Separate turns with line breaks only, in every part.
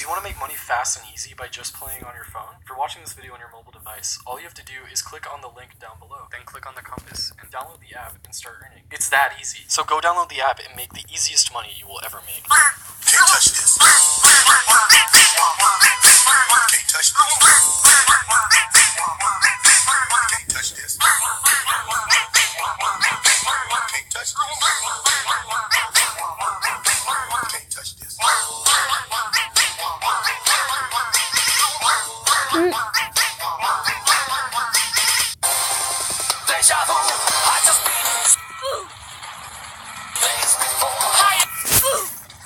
you want to make money fast and easy by just playing on your phone? If you're watching this video on your mobile device, all you have to do is click on the link down below, then click on the compass, and download the app and start earning. It's that easy. So go download the app and make the easiest money you will ever make.
Can't touch this. Can't touch this. Can't touch this. Can't touch this. Can't touch this. Deja vu, I just been days before I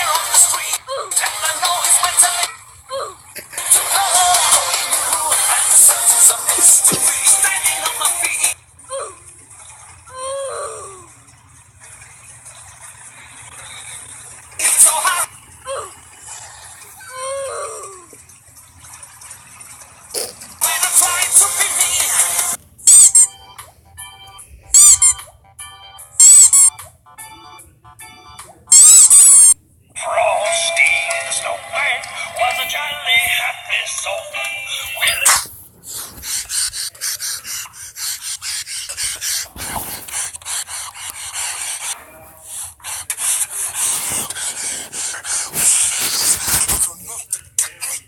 on the street, and I know it's better to know and the senses of mystery. Standing on my feet. It's so hard. When I try to be me. Frosty the Snowman was a jolly happy soul.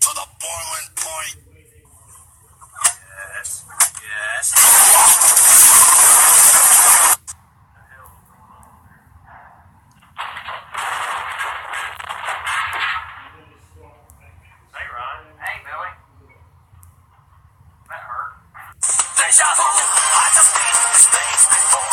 To the boiling point. Yes, yes. Hey, Ron. Hey, Billy. That hurt. Deja vu. I just been in space before.